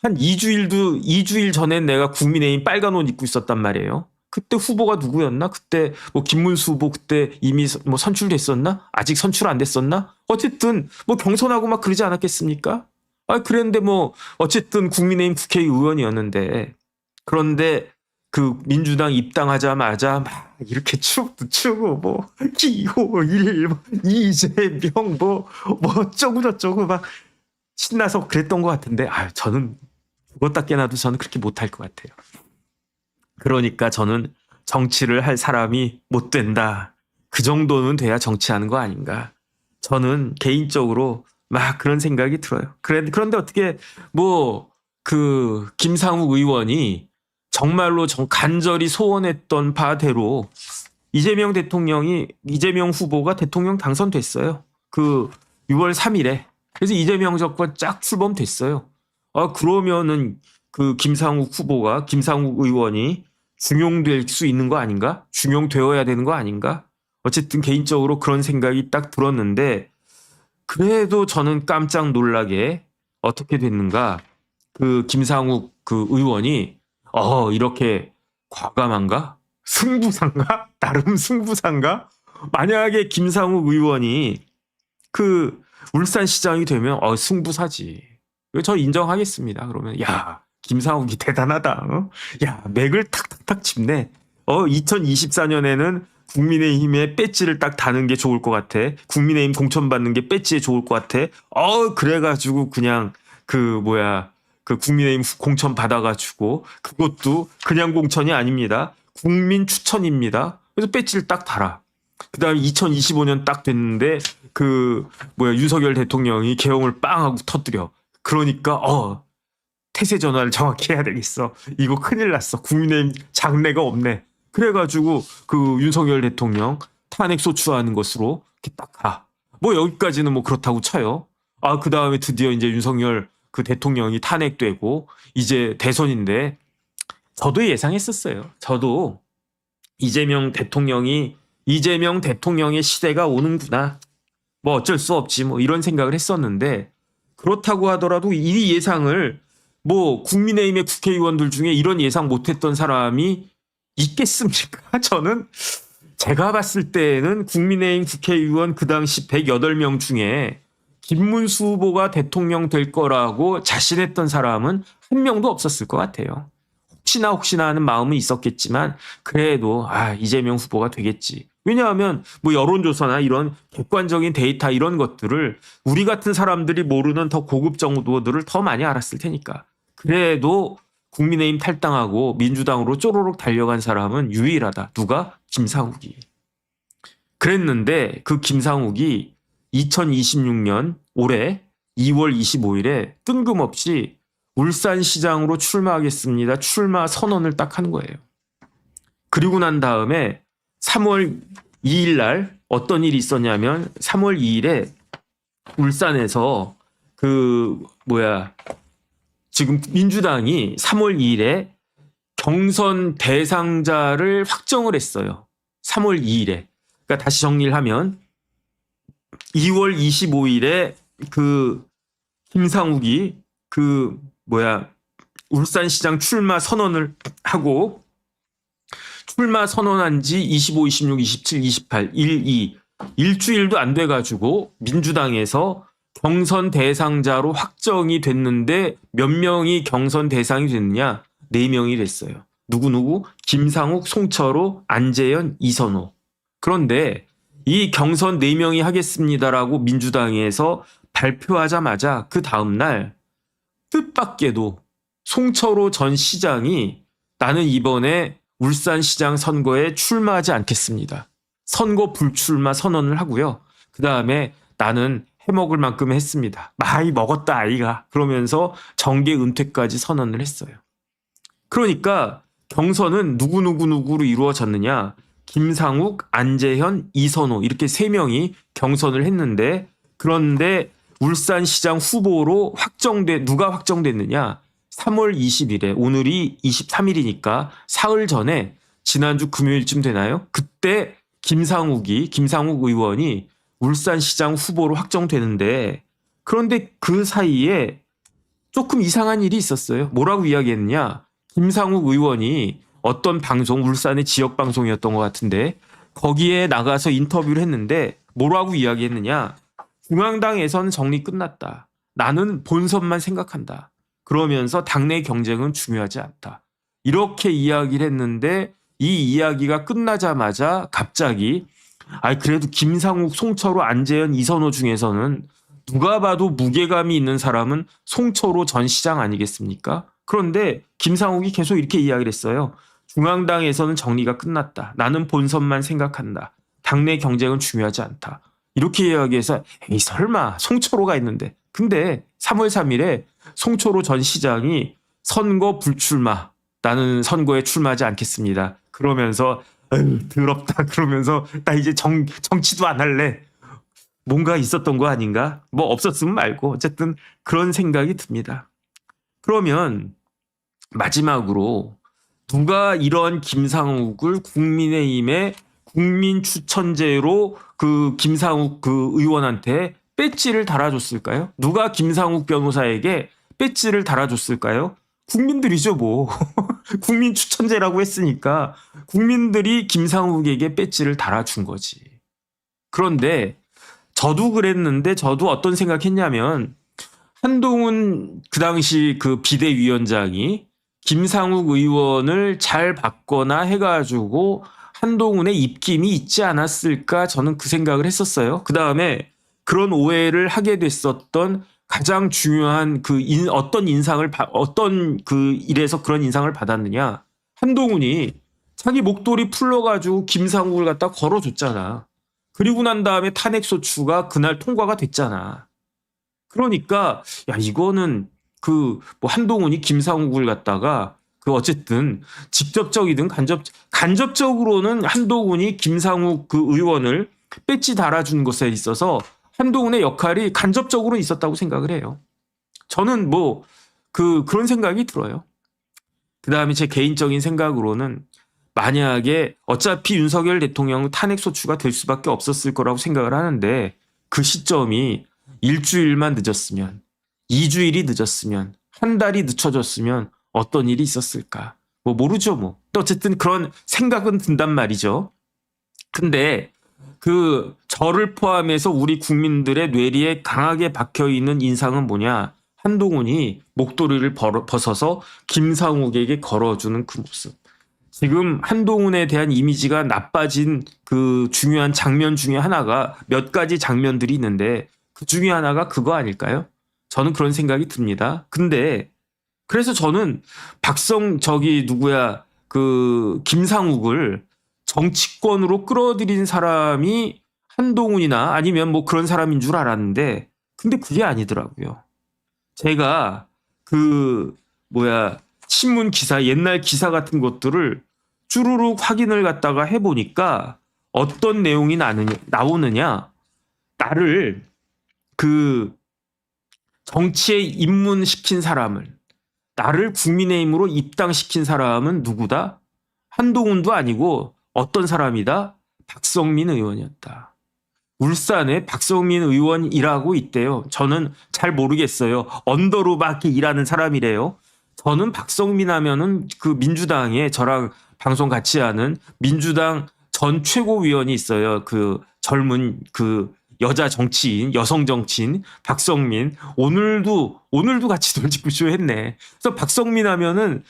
한 2주일 전엔 내가 국민의힘 빨간 옷 입고 있었단 말이에요. 그때 후보가 누구였나? 그때 뭐 김문수 후보 그때 이미 뭐 선출됐었나? 아직 선출 안 됐었나? 어쨌든 뭐 경선하고 막 그러지 않았겠습니까? 그랬는데 뭐 어쨌든 국민의힘 국회의원이었는데, 그런데 그 민주당 입당하자마자 막 이렇게 춤도 추고 뭐 기호일 뭐 이재명 뭐 어쩌고 저쩌고 막 신나서 그랬던 것 같은데, 저는 죽었다 깨나도 저는 그렇게 못할 것 같아요. 그러니까 저는 정치를 할 사람이 못 된다. 그 정도는 돼야 정치하는 거 아닌가. 저는 개인적으로 막 그런 생각이 들어요. 그런데 어떻게 뭐 그 김상욱 의원이 정말로 간절히 소원했던 바대로 이재명 후보가 대통령 당선됐어요. 그 6월 3일에. 그래서 이재명 정권 쫙 출범됐어요. 그러면은 그 김상욱 의원이 중용될 수 있는 거 아닌가? 중용되어야 되는 거 아닌가? 어쨌든 개인적으로 그런 생각이 딱 들었는데, 그래도 저는 깜짝 놀라게 어떻게 됐는가? 그 김상욱 그 의원이 이렇게 과감한가? 승부사인가? 나름 승부사인가? 만약에 김상욱 의원이 그 울산시장이 되면 승부사지. 저 인정하겠습니다. 그러면 야, 김상욱이 대단하다. 야, 맥을 탁탁탁 짚네. 2024년에는 국민의힘의 배지를 딱 다는 게 좋을 것 같아. 국민의힘 공천받는 게 배지에 좋을 것 같아. 그래가지고 그냥 그 국민의힘 공천 받아가지고, 그것도 그냥 공천이 아닙니다. 국민 추천입니다. 그래서 배지를 딱 달아. 그 다음에 2025년 딱 됐는데 윤석열 대통령이 계엄을 빵 하고 터뜨려. 그러니까 태세 전환을 정확히 해야 되겠어. 이거 큰일 났어. 국민의힘 장래가 없네. 그래가지고 그 윤석열 대통령 탄핵 소추하는 것으로 이렇게 딱 가. 뭐 여기까지는 뭐 그렇다고 쳐요. 그 다음에 드디어 이제 윤석열 그 대통령이 탄핵되고 이제 대선인데, 저도 예상했었어요. 저도 이재명 대통령의 시대가 오는구나. 뭐 어쩔 수 없지 뭐 이런 생각을 했었는데, 그렇다고 하더라도 이 예상을 뭐 국민의힘의 국회의원들 중에 이런 예상 못했던 사람이 있겠습니까? 저는 제가 봤을 때는 국민의힘 국회의원 그 당시 108명 중에 김문수 후보가 대통령 될 거라고 자신했던 사람은 한 명도 없었을 것 같아요. 혹시나 하는 마음은 있었겠지만, 그래도 이재명 후보가 되겠지. 왜냐하면 뭐 여론조사나 이런 객관적인 데이터 이런 것들을 우리 같은 사람들이 모르는 더 고급 정보들을 더 많이 알았을 테니까. 그래도 국민의힘 탈당하고 민주당으로 쪼로록 달려간 사람은 유일하다. 누가? 김상욱이. 그랬는데 그 김상욱이 2026년 올해 2월 25일에 뜬금없이 울산시장으로 출마하겠습니다. 출마 선언을 딱 하는 거예요. 그리고 난 다음에 3월 2일 날 어떤 일이 있었냐면, 3월 2일에 울산에서 지금 민주당이 3월 2일에 경선 대상자를 확정을 했어요. 3월 2일에. 그러니까 다시 정리를 하면 2월 25일에 그 김상욱이 울산시장 출마 선언을 하고, 출마 선언한 지 25, 26, 27, 28, 일주일도 안 돼가지고 민주당에서 경선 대상자로 확정이 됐는데, 몇 명이 경선 대상이 됐느냐? 4명이 됐어요. 누구? 김상욱, 송철호, 안재현, 이선호. 그런데 이 경선 4명이 하겠습니다라고 민주당에서 발표하자마자 그 다음날 뜻밖에도 송철호 전 시장이 나는 이번에 울산시장 선거에 출마하지 않겠습니다. 선거 불출마 선언을 하고요. 그 다음에 나는 해먹을 만큼 했습니다. 많이 먹었다 아이가. 그러면서 정계 은퇴까지 선언을 했어요. 그러니까 경선은 누구로 이루어졌느냐. 김상욱, 안재현, 이선호 이렇게 3명이 경선을 했는데, 그런데 울산시장 후보로 누가 확정됐느냐. 3월 20일에, 오늘이 23일이니까 사흘 전에, 지난주 금요일쯤 되나요? 그때 김상욱 의원이 울산시장 후보로 확정되는데, 그런데 그 사이에 조금 이상한 일이 있었어요. 뭐라고 이야기했느냐? 김상욱 의원이 어떤 방송, 울산의 지역 방송이었던 것 같은데 거기에 나가서 인터뷰를 했는데 뭐라고 이야기했느냐? 중앙당에서는 정리 끝났다. 나는 본선만 생각한다. 그러면서 당내 경쟁은 중요하지 않다. 이렇게 이야기를 했는데 이 이야기가 끝나자마자 갑자기 그래도 김상욱, 송철호, 안재현, 이선호 중에서는 누가 봐도 무게감이 있는 사람은 송철호 전 시장 아니겠습니까? 그런데 김상욱이 계속 이렇게 이야기를 했어요. 중앙당에서는 정리가 끝났다. 나는 본선만 생각한다. 당내 경쟁은 중요하지 않다. 이렇게 이야기해서 에이 설마 송철호가 있는데. 근데 3월 3일에 송철호 전 시장이 선거 불출마. 나는 선거에 출마하지 않겠습니다. 그러면서 더럽다. 그러면서 나 이제 정치도 안 할래. 뭔가 있었던 거 아닌가? 뭐 없었으면 말고 어쨌든 그런 생각이 듭니다. 그러면 마지막으로 누가 이런 김상욱을 국민의힘의 국민 추천제로 그 김상욱 그 의원한테 배지를 달아줬을까요? 누가 김상욱 변호사에게 배지를 달아줬을까요? 국민들이죠 뭐. 국민 추천제라고 했으니까 국민들이 김상욱에게 배지를 달아준 거지. 그런데 저도 그랬는데 저도 어떤 생각했냐면 한동훈 그 당시 그 비대위원장이 김상욱 의원을 잘 받거나 해가지고 한동훈의 입김이 있지 않았을까 저는 그 생각을 했었어요. 그 다음에 그런 오해를 하게 됐었던 가장 중요한 어떤 그 일에서 그런 인상을 받았느냐. 한동훈이 자기 목도리 풀러가지고 김상욱을 갖다 걸어줬잖아. 그리고 난 다음에 탄핵소추가 그날 통과가 됐잖아. 그러니까 야 이거는 뭐 한동훈이 김상욱을 갖다가 어쨌든 직접적이든 간접적으로는 한동훈이 김상욱 그 의원을 배지 달아준 것에 있어서 한동훈의 역할이 간접적으로 있었다고 생각을 해요. 저는 그런 생각이 들어요. 그 다음에 제 개인적인 생각으로는 만약에 어차피 윤석열 대통령은 탄핵소추가 될 수밖에 없었을 거라고 생각을 하는데 그 시점이 일주일만 늦었으면 2주일이 늦었으면 한 달이 늦춰졌으면 어떤 일이 있었을까? 모르죠 뭐. 또 어쨌든 그런 생각은 든단 말이죠. 근데 저를 포함해서 우리 국민들의 뇌리에 강하게 박혀있는 인상은 뭐냐? 한동훈이 목도리를 벗어서 김상욱에게 걸어주는 그 모습. 지금 한동훈에 대한 이미지가 나빠진 그 중요한 장면 중에 하나가 몇 가지 장면들이 있는데 그 중에 하나가 그거 아닐까요? 저는 그런 생각이 듭니다. 근데 그래서 저는 김상욱을 정치권으로 끌어들인 사람이 한동훈이나 아니면 그런 사람인 줄 알았는데 근데 그게 아니더라고요. 제가 신문 기사, 옛날 기사 같은 것들을 쭈루룩 확인을 갖다가 해보니까 어떤 내용이 나오느냐. 나를 정치에 입문시킨 사람을, 나를 국민의힘으로 입당시킨 사람은 누구다? 한동훈도 아니고 어떤 사람이다? 박성민 의원이었다. 울산에 박성민 의원이라고 있대요. 저는 잘 모르겠어요. 언더로 밖에 일하는 사람이래요. 저는 박성민 하면은 민주당에 저랑 방송 같이 하는 민주당 전 최고위원이 있어요. 젊은 여자 정치인, 여성 정치인 박성민. 오늘도 같이 돌직구쇼 했네. 그래서 박성민 하면은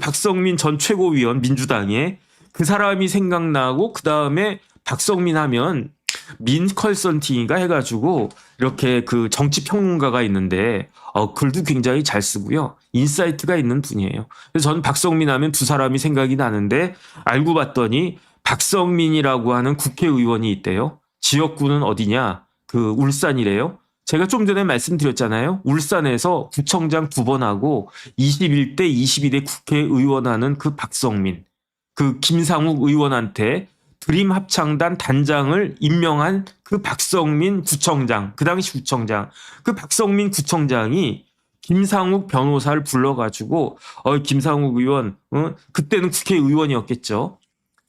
박성민 전 최고위원 민주당에 그 사람이 생각나고 그다음에 박성민 하면 민 컨설팅인가 해가지고 이렇게 정치 평론가가 있는데 글도 굉장히 잘 쓰고요. 인사이트가 있는 분이에요. 그래서 저는 박성민 하면 두 사람이 생각이 나는데 알고 봤더니 박성민이라고 하는 국회의원이 있대요. 지역구는 어디냐? 울산이래요. 제가 좀 전에 말씀드렸잖아요. 울산에서 구청장 2번 하고 21대 22대 국회의원 하는 박성민. 김상욱 의원한테 드림 합창단 단장을 임명한 박성민 구청장, 그 당시 구청장. 박성민 구청장이 김상욱 변호사를 불러가지고 김상욱 의원, 그때는 국회의원이었겠죠.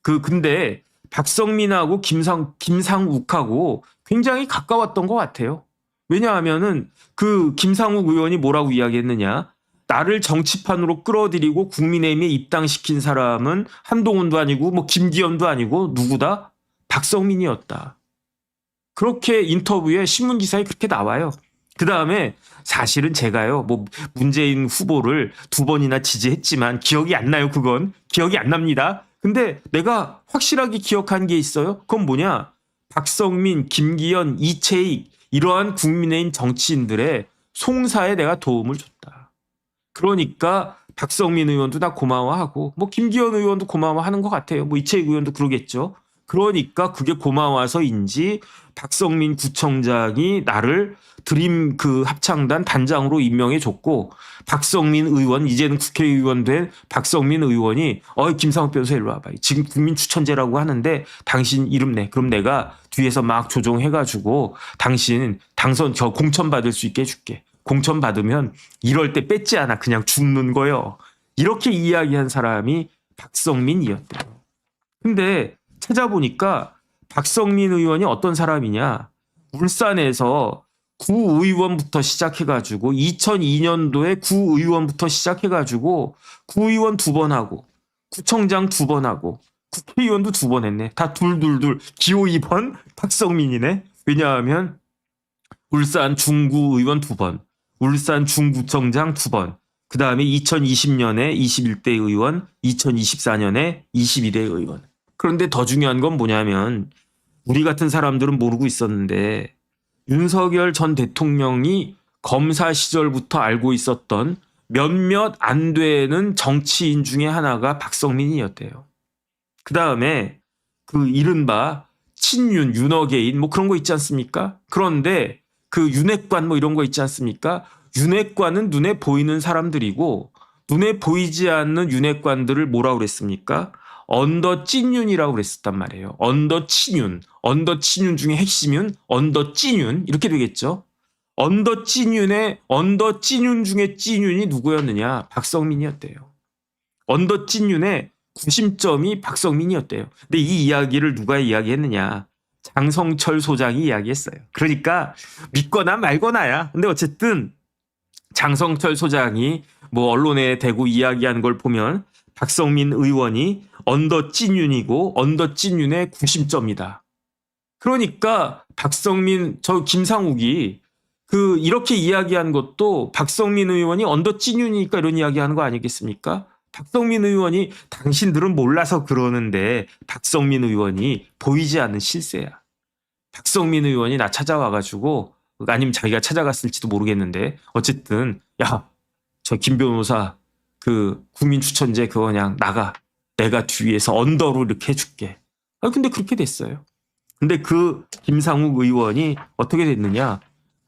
근데 박성민하고 김상욱하고 굉장히 가까웠던 것 같아요. 왜냐하면은 그 김상욱 의원이 뭐라고 이야기했느냐. 나를 정치판으로 끌어들이고 국민의힘에 입당시킨 사람은 한동훈도 아니고 뭐 김기현도 아니고 누구다? 박성민이었다. 그렇게 인터뷰에 신문기사에 그렇게 나와요. 그 다음에 사실은 제가요, 뭐 문재인 후보를 2번이나 지지했지만 기억이 안 나요, 그건. 기억이 안 납니다. 근데 내가 확실하게 기억한 게 있어요. 그건 뭐냐? 박성민, 김기현, 이채익 이러한 국민의힘 정치인들의 송사에 내가 도움을 줬다. 그러니까 박성민 의원도 나 고마워하고 뭐 김기현 의원도 고마워하는 것 같아요. 뭐 이채익 의원도 그러겠죠. 그러니까 그게 고마워서인지 박성민 구청장이 나를 드림 그 합창단 단장으로 임명해 줬고 박성민 의원 이제는 국회의원 된 박성민 의원이 김상욱 변호사 일로 와봐. 지금 국민 추천제라고 하는데 당신 이름 내. 그럼 내가 뒤에서 막 조종해가지고 당신 당선 저 공천 받을 수 있게 해줄게. 공천 받으면 이럴 때 뺏지 않아. 그냥 죽는 거요. 이렇게 이야기한 사람이 박성민이었대요. 근데 찾아보니까 박성민 의원이 어떤 사람이냐. 울산에서 구의원부터 시작해가지고 2002년도에 구의원부터 시작해가지고 구의원 2번 하고 구청장 2번 하고 국회의원도 2번 했네. 다 둘 기호 2번 박성민이네. 왜냐하면 울산 중구의원 2번, 울산 중구청장 2번, 그 다음에 2020년에 21대 의원, 2024년에 22대 의원. 그런데 더 중요한 건 뭐냐면 우리 같은 사람들은 모르고 있었는데 윤석열 전 대통령이 검사 시절부터 알고 있었던 몇몇 안 되는 정치인 중에 하나가 박성민이었대요. 그 다음에 그 이른바 친윤, 윤어게인 뭐 그런 거 있지 않습니까? 그런데 그 윤핵관 뭐 이런 거 있지 않습니까? 윤핵관은 눈에 보이는 사람들이고 눈에 보이지 않는 윤핵관들을 뭐라고 그랬습니까? 언더 찐윤이라고 그랬었단 말이에요. 언더 친윤. 언더 친윤 중에 핵심윤, 언더 찐윤 이렇게 되겠죠. 언더 찐윤 중에 찐윤이 누구였느냐? 박성민이었대요. 언더 찐윤의 구심점이 박성민이었대요. 근데 이 이야기를 누가 이야기했느냐? 장성철 소장이 이야기했어요. 그러니까 믿거나 말거나야. 근데 어쨌든 장성철 소장이 뭐 언론에 대고 이야기한 걸 보면 박성민 의원이 언더 찐윤이고 언더 찐윤의 구심점이다. 그러니까 박성민 저 김상욱이 그 이렇게 이야기한 것도 박성민 의원이 언더 찐윤이니까 이런 이야기하는 거 아니겠습니까? 박성민 의원이 당신들은 몰라서 그러는데 박성민 의원이 보이지 않는 실세야. 박성민 의원이 나 찾아와가지고 아니면 자기가 찾아갔을지도 모르겠는데 어쨌든 야, 저 김 변호사 그 국민 추천제 그거 그냥 나가. 내가 뒤에서 언더로 이렇게 해줄게. 근데 그렇게 됐어요. 근데 그 김상욱 의원이 어떻게 됐느냐.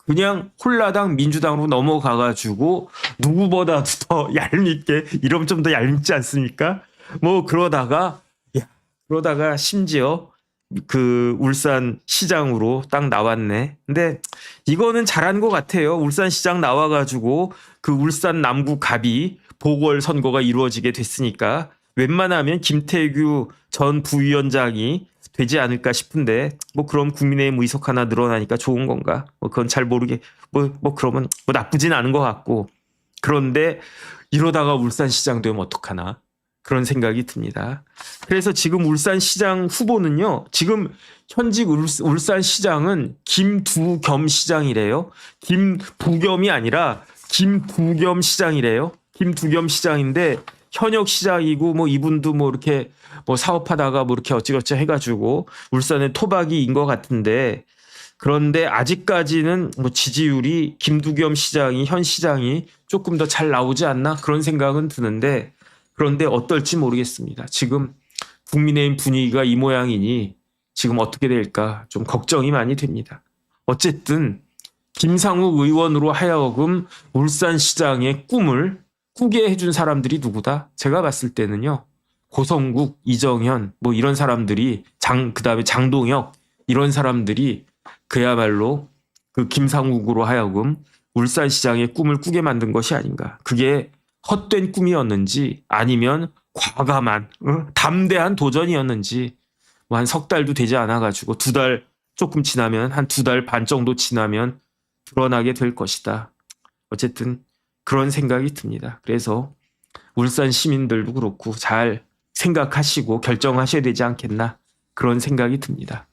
그냥 홀라당 민주당으로 넘어가가지고 누구보다도 더 얄밉게 이러면 좀 더 얄밉지 않습니까? 뭐 그러다가 심지어 그 울산 시장으로 딱 나왔네. 근데 이거는 잘한 것 같아요. 울산 시장 나와가지고 그 울산 남구 갑이 보궐선거가 이루어지게 됐으니까 웬만하면 김태규 전 부위원장이 되지 않을까 싶은데 뭐 그럼 국민의힘 의석 하나 늘어나니까 좋은 건가? 뭐 그건 잘 모르게 뭐 그러면 뭐 나쁘진 않은 것 같고 그런데 이러다가 울산시장 되면 어떡하나 그런 생각이 듭니다. 그래서 지금 울산시장 후보는요. 지금 현직 울산시장은 김두겸 시장이래요. 김부겸이 아니라 김두겸 시장이래요. 김두겸 시장인데 현역 시장이고 뭐 이분도 뭐 이렇게 뭐 사업하다가 뭐 이렇게 어찌어찌 해가지고 울산의 토박이인 것 같은데 그런데 아직까지는 뭐 지지율이 김두겸 시장이 현 시장이 조금 더 잘 나오지 않나 그런 생각은 드는데 그런데 어떨지 모르겠습니다. 지금 국민의힘 분위기가 이 모양이니 지금 어떻게 될까 좀 걱정이 많이 됩니다. 어쨌든 김상욱 의원으로 하여금 울산시장의 꿈을 꾸게 해준 사람들이 누구다? 제가 봤을 때는요. 고성국, 이정현 뭐 이런 사람들이 그다음에 장동혁 이런 사람들이 그야말로 그 김상욱으로 하여금 울산시장의 꿈을 꾸게 만든 것이 아닌가. 그게 헛된 꿈이었는지 아니면 과감한 담대한 도전이었는지 뭐 한 석 달도 되지 않아가지고 2달 조금 지나면 한 2달 반 정도 지나면 드러나게 될 것이다. 어쨌든 그런 생각이 듭니다. 그래서 울산 시민들도 그렇고 잘 생각하시고 결정하셔야 되지 않겠나 그런 생각이 듭니다.